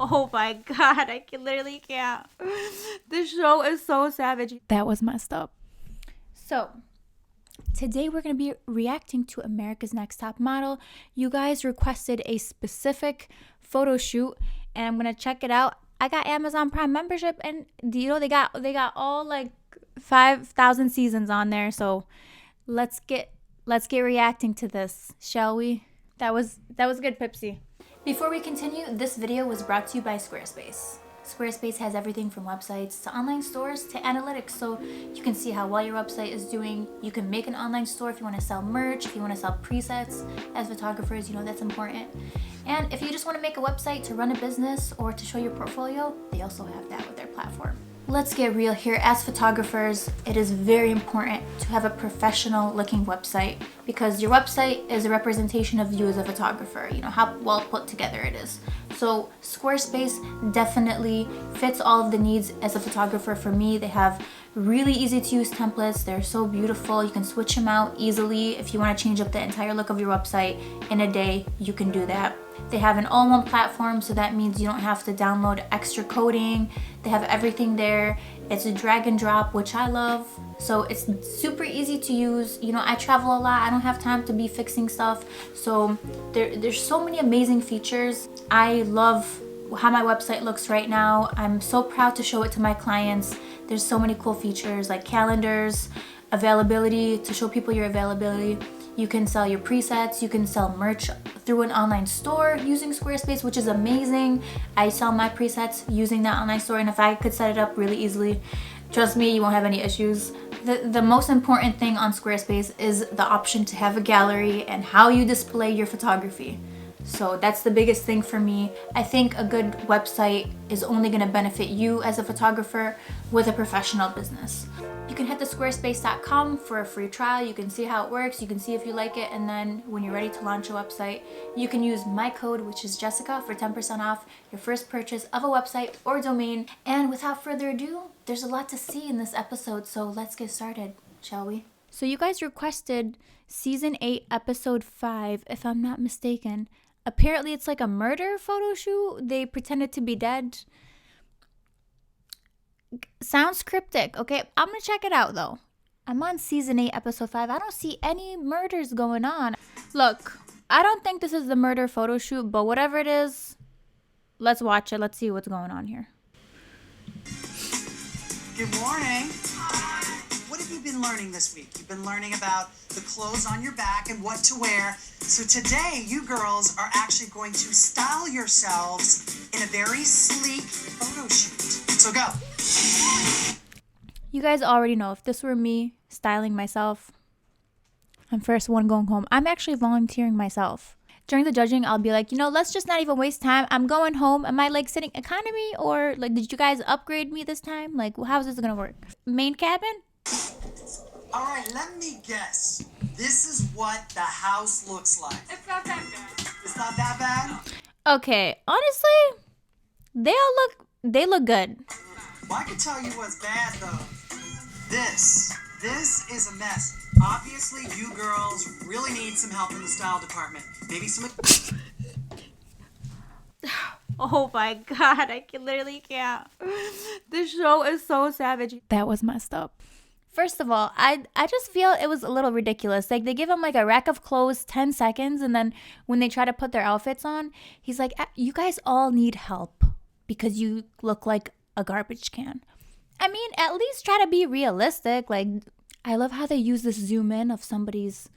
Oh my god, I can literally can't. This show is so savage. That was messed up. So, today we're going to be reacting to America's Next Top Model. You guys requested a specific photo shoot, and I'm going to check it out. I got Amazon Prime membership, and they got all like 5,000 seasons on there. So, let's get reacting to this, shall we? That was good, Pipsy. Before we continue, this video was brought to you by Squarespace. Squarespace has everything from websites to online stores to analytics, so you can see how well your website is doing. You can make an online store if you want to sell merch, if you want to sell presets. As photographers, you know that's important. And if you just want to make a website to run a business or to show your portfolio, they also have that with their platform. Let's get real here. As photographers, it is very important to have a professional looking website because your website is a representation of you as a photographer, you know, how well put together it is. So Squarespace definitely fits all of the needs as a photographer for me. They have really easy to use templates. They're so beautiful. You can switch them out easily. If you want to change up the entire look of your website in a day, you can do that. They have an all-in-one platform, so that means you don't have to download extra coding. They have everything there. It's a drag and drop, which I love. So it's super easy to use. You know, I travel a lot. I don't have time to be fixing stuff. So there's so many amazing features. I love how my website looks right now. I'm so proud to show it to my clients. There's so many cool features like calendars, availability, to show people your availability. You can sell your presets, you can sell merch through an online store using Squarespace, which is amazing. I sell my presets using that online store, and if I could set it up really easily, trust me, you won't have any issues. The most important thing on Squarespace is the option to have a gallery and how you display your photography. So that's the biggest thing for me. I think a good website is only going to benefit you as a photographer with a professional business. You can head to squarespace.com for a free trial. You can see how it works. You can see if you like it. And then when you're ready to launch a website, you can use my code, which is Jessica, for 10% off your first purchase of a website or domain. And without further ado, there's a lot to see in this episode. So let's get started, shall we? So you guys requested season 8, episode 5, if I'm not mistaken. Apparently it's like a murder photo shoot. They pretended to be dead. Sounds cryptic. Okay, I'm gonna check it out though. I'm on season 8, episode 5. I don't see any murders going on. Look, I don't think this is the murder photo shoot, but whatever it is, let's watch it. Let's see what's going on here. Good morning. What have you been learning this week? You've been learning about the clothes on your back and what to wear. So today, you girls are actually going to style yourselves in a very sleek photo shoot. So go. You guys already know, if this were me styling myself, I'm first one going home. I'm actually volunteering myself. During the judging, I'll be like, you know, let's just not even waste time. I'm going home. Am I like sitting economy, or like, did you guys upgrade me this time? Like, how's this gonna work? Main cabin? All right, let me guess. This is what the house looks like. It's not that bad. It's not that bad? Okay, honestly, they look good. Well, I can tell you what's bad, though. This is a mess. Obviously, you girls really need some help in the style department. Maybe some... Oh my god, I literally can't. This show is so savage. That was messed up. First of all, I just feel it was a little ridiculous. Like, they give him like a rack of clothes, 10 seconds, and then when they try to put their outfits on, he's like, you guys all need help because you look like a garbage can. I mean, at least try to be realistic. Like, I love how they use this zoom in of somebody's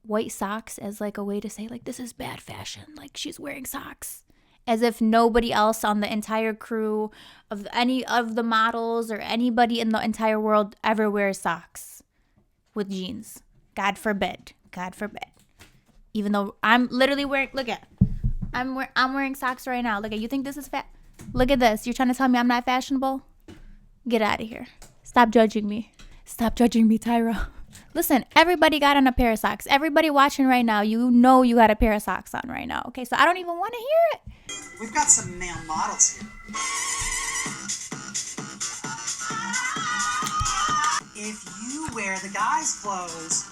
white socks as like a way to say, like, this is bad fashion. Like, she's wearing socks. As if nobody else on the entire crew of any of the models or anybody in the entire world ever wears socks with jeans. God forbid. God forbid. Even though I'm literally wearing, look at, I'm wearing socks right now. Look at, you think this is fat? Look at this. You're trying to tell me I'm not fashionable? Get out of here. Stop judging me. Stop judging me, Tyra. Listen, everybody got on a pair of socks. Everybody watching right now, you know you got a pair of socks on right now. Okay, so I don't even want to hear it. We've got some male models here. If you wear the guys' clothes,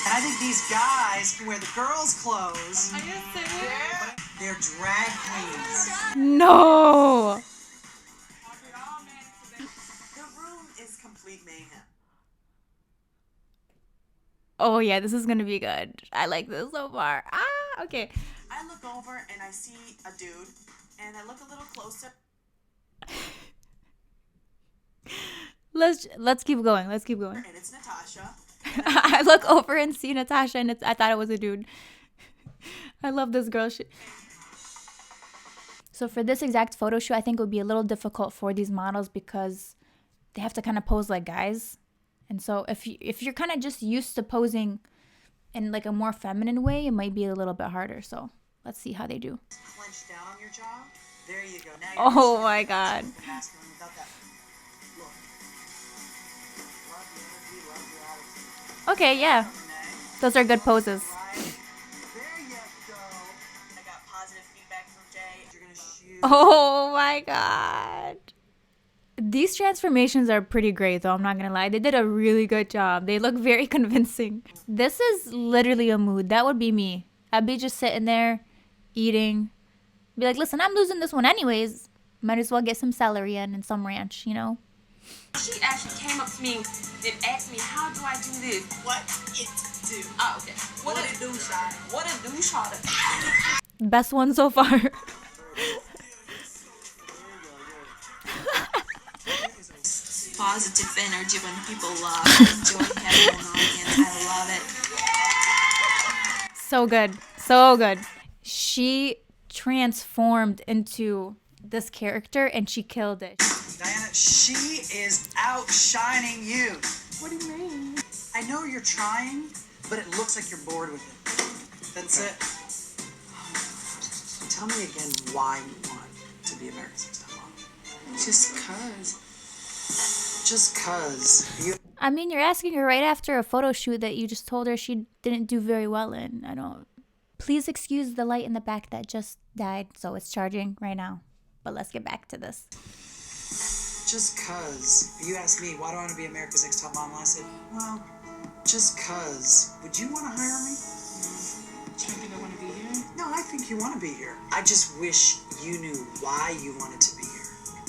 and I think these guys can wear the girls' clothes. Are you serious? They're drag queens. No. The room is complete mayhem. Oh yeah, this is gonna be good. I like this so far. Okay. I look over and I see a dude, and I look a little closer. Let's keep going. Let's keep going. And it's Natasha. I look over and see Natasha, and I thought it was a dude. I love this girl. So for this exact photo shoot, I think it would be a little difficult for these models because they have to kind of pose like guys. And so if you're kind of just used to posing in like a more feminine way, it might be a little bit harder. So let's see how they do. Clench down on your jaw. There you go. Now Oh my God. masculine without that. Look. Love the energy, love your attitude. Okay, yeah. Those are good poses. Right. There you go. I got positive feedback from Jay. You're gonna shoot. Oh my God. These transformations are pretty great though, I'm not gonna lie. They did a really good job. They look very convincing. This is literally a mood. That would be me. I'd be just sitting there eating. Be like, listen, I'm losing this one anyways. Might as well get some celery in and some ranch, you know? She actually came up to me and asked me, how do I do this? What it do? Oh, okay. What it do, Shada? What it do, Shada? Best one so far. Positive energy when people enjoy having an audience. I love it. So good. So good. She transformed into this character and she killed it. Diana, she is outshining you. What do you mean? I know you're trying, but it looks like you're bored with it. That's it. Tell me again why you want to be America's Next Top Model. Just cause. Just cause. I mean, you're asking her right after a photo shoot that you just told her she didn't do very well in. I don't. Please excuse the light in the back that just died, so it's charging right now. But let's get back to this. Just cause. You asked me, why do I want to be America's Next Top Model? I said, well, just cause. Would you want to hire me? Do you think I want to be here? No, I think you want to be here. I just wish you knew why you wanted to be here.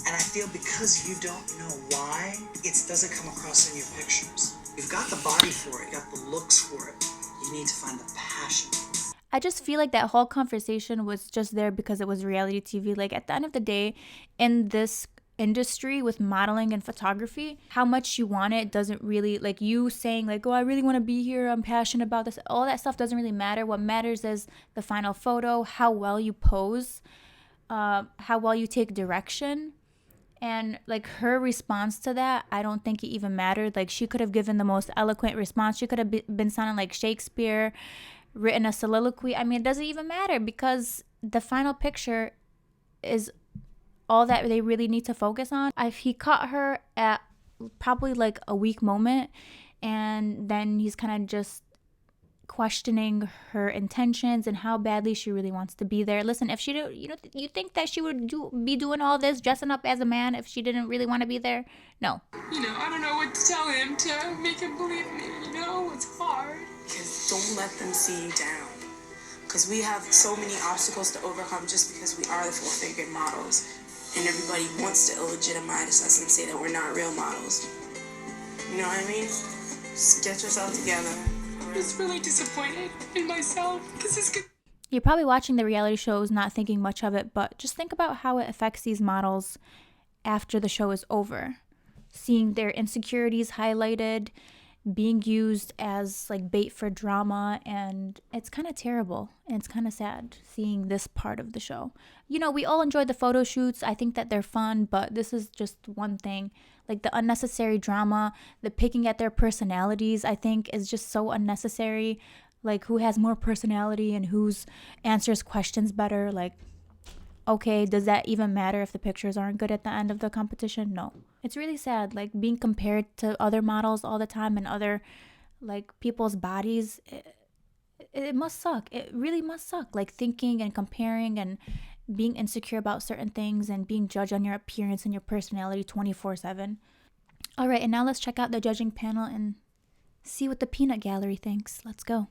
And I feel because you don't know why, it doesn't come across in your pictures. You've got the body for it, you got the looks for it. You need to find the passion. I just feel like that whole conversation was just there because it was reality TV. Like at the end of the day, in this industry with modeling and photography, how much you want it doesn't really, like you saying like, oh, I really want to be here, I'm passionate about this, all that stuff doesn't really matter. What matters is the final photo, how well you pose, how well you take direction. And like her response to that, I don't think it even mattered. Like she could have given the most eloquent response. She could have been sounding like Shakespeare, written a soliloquy. I mean, it doesn't even matter because the final picture is all that they really need to focus on. He caught her at probably like a weak moment, and then he's kind of just questioning her intentions and how badly she really wants to be there. Listen, if she do, you think that she would be doing all this, dressing up as a man, if she didn't really want to be there? No. I don't know what to tell him to make him believe me. It's hard. Because don't let them see you down. Because we have so many obstacles to overcome just because we are the full-figured models. And everybody wants to illegitimize us and say that we're not real models. You know what I mean? Just get yourself together. I'm just really disappointed in myself because it's good. You're probably watching the reality shows not thinking much of it, but just think about how it affects these models after the show is over. Seeing their insecurities highlighted, being used as like bait for drama, and it's kind of terrible and it's kind of sad seeing this part of the show. We all enjoyed the photo shoots. I think that they're fun, but this is just one thing. Like the unnecessary drama, the picking at their personalities, I think is just so unnecessary. Like who has more personality and who's answers questions better. Like, okay, does that even matter if the pictures aren't good at the end of the competition? No. It's really sad, like being compared to other models all the time and other like people's bodies. It must suck. It really must suck. Like thinking and comparing and being insecure about certain things and being judged on your appearance and your personality 24/7. All right, and now let's check out the judging panel and see what the peanut gallery thinks. Let's go.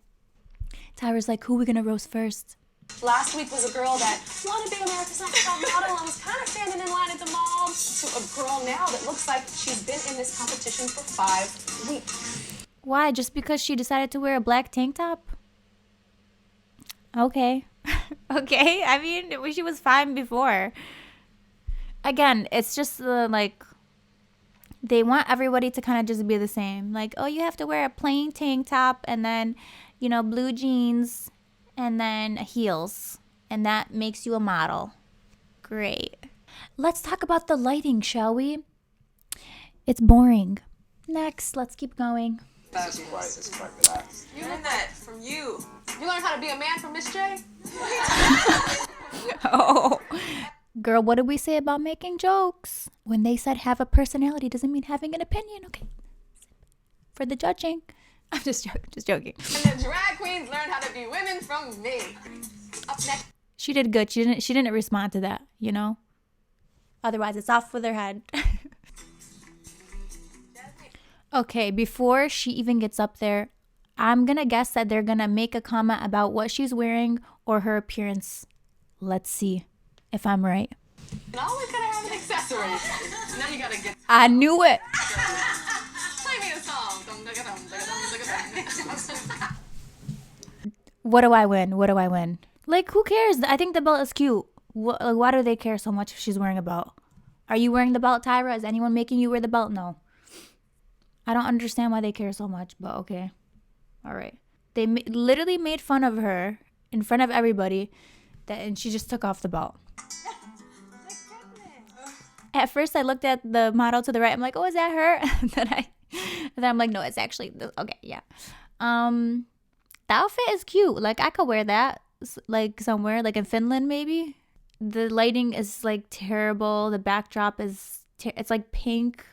Tyra's like, who are we gonna roast first? Last week was a girl that wanted to be America's Next Top Model and was girl now that looks like she's been in this competition for 5 weeks. Why? Just because she decided to wear a black tank top? Okay. Okay. I mean, she was fine before. Again, it's just like they want everybody to kind of just be the same. Like, oh, you have to wear a plain tank top and then, you know, blue jeans and then heels. And that makes you a model. Great. Let's talk about the lighting, shall we? It's boring. Next, let's keep going. This is quite relaxed. You learned that from you. You learned how to be a man from Miss J? Oh. Girl, what did we say about making jokes? When they said have a personality doesn't mean having an opinion, okay? For the judging. I'm just joking. And the drag queens learned how to be women from me. Up next. She did good. She didn't respond to that, you know? Otherwise, it's off with her head. Okay, before she even gets up there, I'm going to guess that they're going to make a comment about what she's wearing or her appearance. Let's see if I'm right. You always gotta have an accessory. Now you gotta get. I knew it. Play me a song. What do I win? Like, who cares? I think the belt is cute. Why do they care so much if she's wearing a belt? Are you wearing the belt, Tyra? Is anyone making you wear the belt? No. I don't understand why they care so much, but okay. All right. They literally made fun of her in front of everybody, and she just took off the belt. At first, I looked at the model to the right. I'm like, oh, is that her? And then I'm like, no, it's actually this. Okay, yeah. The outfit is cute. Like, I could wear that, like, somewhere, like in Finland, maybe. The lighting is, like, terrible. The backdrop is, it's, like, pink.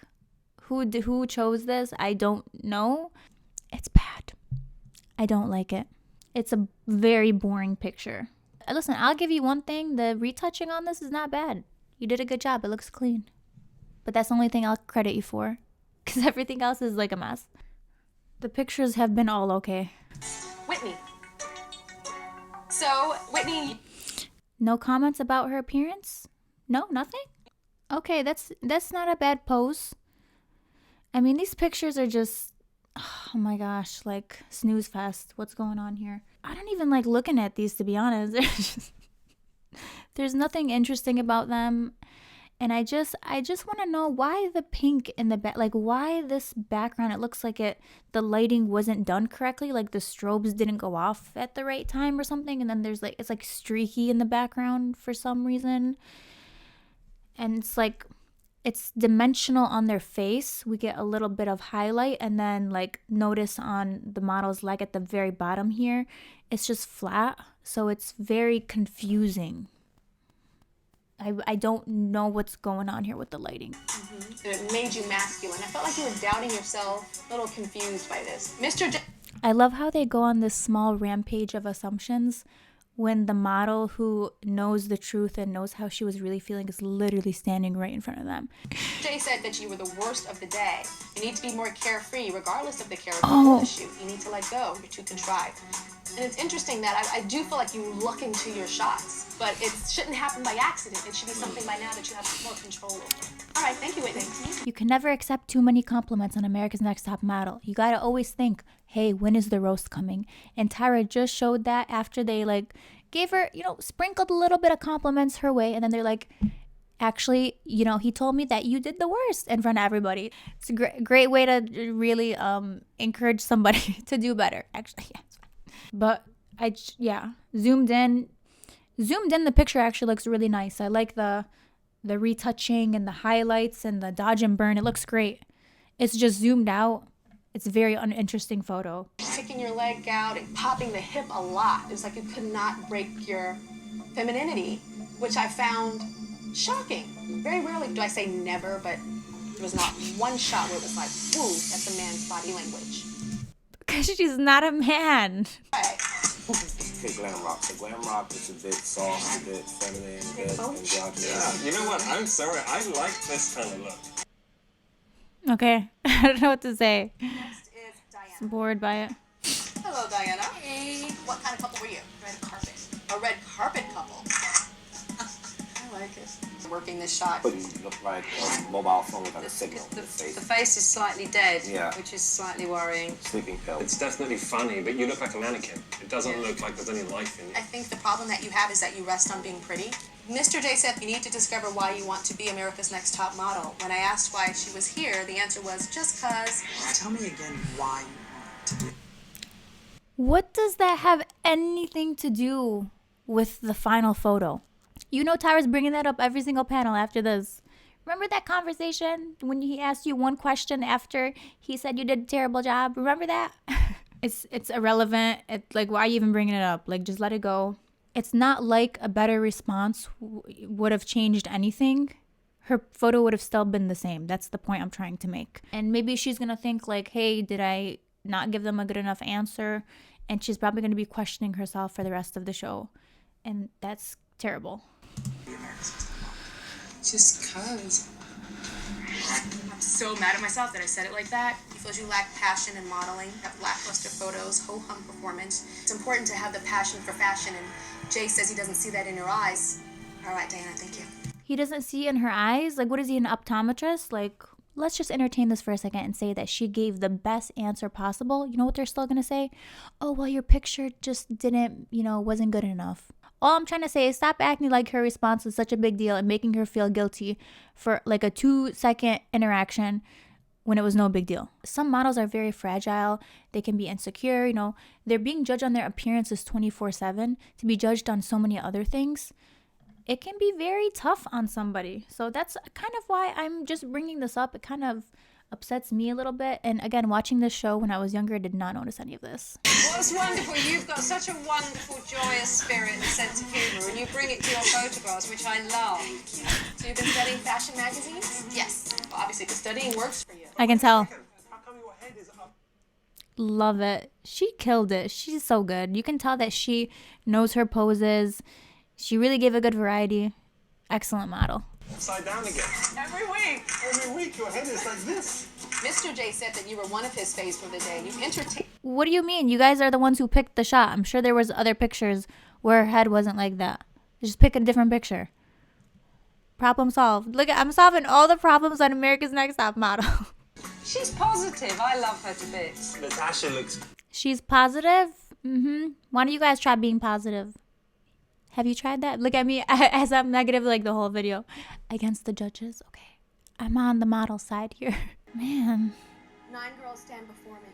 Who chose this? I don't know. It's bad. I don't like it. It's a very boring picture. Listen, I'll give you one thing. The retouching on this is not bad. You did a good job. It looks clean. But that's the only thing I'll credit you for. Because everything else is like a mess. The pictures have been all okay. Whitney. So, Whitney. No comments about her appearance? No, nothing? Okay, that's not a bad pose. I mean, these pictures are just, oh my gosh, like snooze fest. What's going on here? I don't even like looking at these, to be honest. There's nothing interesting about them. And I just want to know why the pink in the back, like why this background, it looks like the lighting wasn't done correctly. Like the strobes didn't go off at the right time or something. And then there's like, it's like streaky in the background for some reason. And it's like, it's dimensional on their face. We get a little bit of highlight, and then like notice on the model's leg at the very bottom here, it's just flat. So it's very confusing. I don't know what's going on here with the lighting. Mm-hmm. It made you masculine. I felt like you were doubting yourself, a little confused by this. Mr. J. I love how they go on this small rampage of assumptions when the model who knows the truth and knows how she was really feeling is literally standing right in front of them. Jay said that you were the worst of the day. You need to be more carefree regardless of the character of the shoot. You need to let go. You're too contrived. And it's interesting that I do feel like you luck into your shots, but it shouldn't happen by accident. It should be something by now that you have more control over. All right, thank you, Whitney. You can never accept too many compliments on America's Next Top Model. You gotta always think, hey, when is the roast coming? And Tyra just showed that after they like gave her, sprinkled a little bit of compliments her way, and then they're like, actually, he told me that you did the worst in front of everybody. It's a great way to really encourage somebody to do better, actually. Yeah. But zoomed in, the picture actually looks really nice. I like the retouching and the highlights and the dodge and burn. It looks great. It's just zoomed out. It's a very uninteresting photo. Sticking your leg out and popping the hip a lot. It was like you could not break your femininity, which I found shocking. Very rarely do I say never, but there was not one shot where it was like, woo, that's a man's body language. Because she's not a man. Right. Okay, glam rock. So glam rock is a bit soft, a bit feminine, a bit androgynous. Yeah, you know what? I'm sorry. I like this kind of look. Okay. I don't know what to say. Next is Diana. I'm bored by it. Hello, Diana. Hey. What kind of couple were you? Red carpet. A red carpet couple. I like America's. Working this shot. But you look like a mobile phone without a signal. The face is slightly dead, Yeah. which is slightly worrying. Sleeping pill. It's definitely funny, but you look like a mannequin. It doesn't look like there's any life in you. I think the problem that you have is that you rest on being pretty. Mr. J said you need to discover why you want to be America's Next Top Model. When I asked why she was here, the answer was just cause. Tell me again why you want to do. What does that have anything to do with the final photo? You know Tyra's bringing that up every single panel after this. Remember that conversation when he asked you one question after he said you did a terrible job? Remember that? It's irrelevant. It's like, why are you even bringing it up? Like, just let it go. It's not like a better response would have changed anything. Her photo would have still been the same. That's the point I'm trying to make. And maybe she's going to think like, hey, did I not give them a good enough answer? And she's probably going to be questioning herself for the rest of the show. And that's terrible. Just cause. I'm so mad at myself that I said it like that. He feels you lack passion in modeling, have lackluster photos, ho-hum performance. It's important to have the passion for fashion, and Jay says he doesn't see that in your eyes. All right, Diana, thank you. He doesn't see in her eyes? Like, what is he, an optometrist? Like, let's just entertain this for a second and say that she gave the best answer possible. You know what they're still going to say? Oh, well, your picture just didn't, wasn't good enough. All I'm trying to say is stop acting like her response was such a big deal and making her feel guilty for like a 2-second interaction when it was no big deal. Some models are very fragile. They can be insecure, They're being judged on their appearances 24/7 to be judged on so many other things. It can be very tough on somebody. So that's kind of why I'm just bringing this up. It kind of upsets me a little bit. And again, watching this show when I was younger, I did not notice any of this. Well, it's wonderful. You've got such a wonderful, joyous spirit and sense of humor, and you bring it to your photographs, which I love. So you've been studying fashion magazines? Yes. Well, obviously, the studying works for you. I can tell. How come your head is up? Love it. She killed it. She's so good. You can tell that she knows her poses. She really gave a good variety. Excellent model. Upside down again. Every week. Every week your head is like this. Mr. J said that you were one of his faves for the day. You entertained. What do you mean? You guys are the ones who picked the shot. I'm sure there was other pictures where her head wasn't like that. Just pick a different picture. Problem solved. Look, I'm solving all the problems on America's Next Top Model. She's positive. I love her to bits. Natasha looks... She's positive? Why don't you guys try being positive? Have you tried that? Look at me as I'm negative like the whole video. Against the judges? Okay. I'm on the model side here. Man. 9 girls stand before me.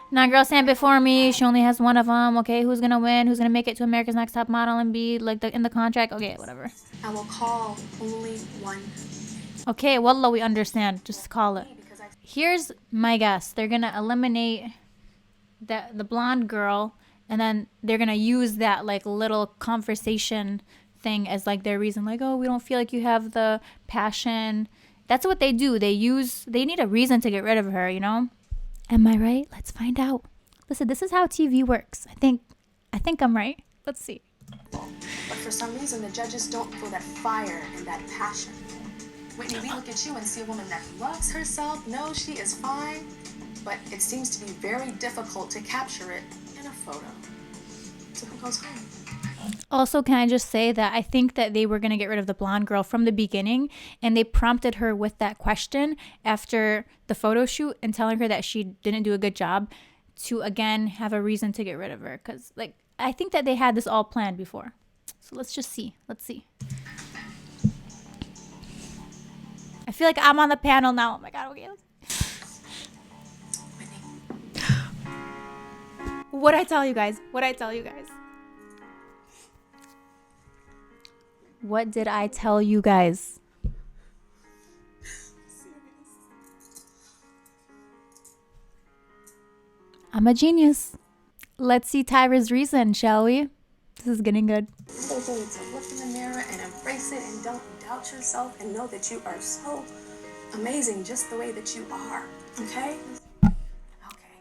9 girls stand before me. She only has one of them. Okay, who's going to win? Who's going to make it to America's Next Top Model and be like in the contract? Okay, whatever. I will call only one. Okay, wallah, we understand. Just call it. Here's my guess. They're going to eliminate the blonde girl. And then they're going to use that like little conversation thing as like their reason. Like, oh, we don't feel like you have the passion. That's what they do. They need a reason to get rid of her, Am I right? Let's find out. Listen, this is how TV works. I think I'm right. Let's see. But for some reason, the judges don't feel that fire and that passion. Whitney, we look at you and see a woman that loves herself, knows she is fine, but it seems to be very difficult to capture it in a photo. So who goes home? Also, can I just say that I think that they were going to get rid of the blonde girl from the beginning, and they prompted her with that question after the photo shoot and telling her that she didn't do a good job to, again, have a reason to get rid of her. Because, I think that they had this all planned before. So let's just see. Let's see. I feel like I'm on the panel now. Oh, my God. Okay. What'd I tell you guys? What did I tell you guys? I'm a genius. Let's see Tyra's reason, shall we? This is getting good. So good to look in the mirror and embrace it and don't doubt yourself and know that you are so amazing just the way that you are. Okay?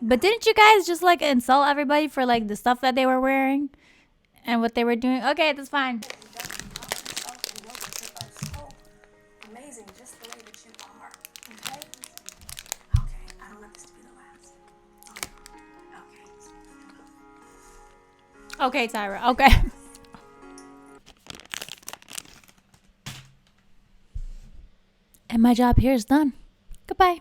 But didn't you guys just insult everybody for the stuff that they were wearing and what they were doing? Okay, that's fine. Amazing just the way that you are. Okay? Okay, I don't want this to be the last. Okay. Okay, Tyra. Okay. And my job here is done. Goodbye.